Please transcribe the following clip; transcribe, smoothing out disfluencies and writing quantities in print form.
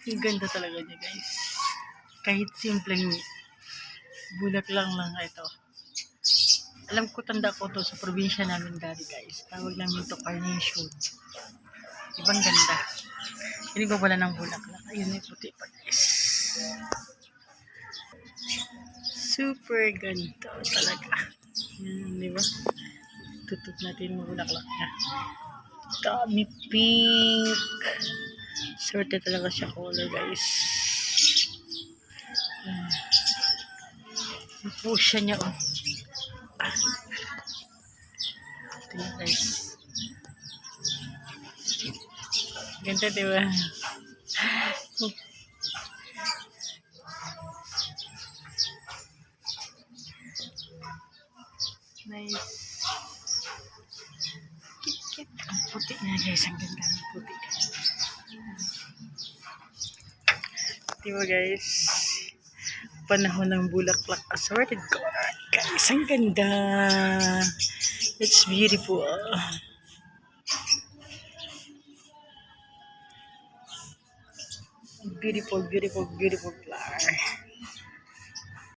Ang ganda talaga niya, guys. Kahit simpleng bulak lang ito. Alam ko, tanda ko to sa probinsya namin dati, guys. Tawag namin to carnation. Ibang ganda. Hindi ba wala ng bulaklak? Ayun, ay puti pa, guys. Super ganda talaga. Yan, di ba? Tutok natin yung bulaklak niya. Dami pink. Sorte talaga siya color, guys. Yung pusya niya, oh. Ito niya, guys. Ganda, di ba? Nice. Kit-kit. Ang puti niya, guys. Ang ganda ng puti. Di ba, guys? Panahon ng bulaklak assorted color. Guys, ang ganda. It's beautiful. Beautiful, beautiful, beautiful flower.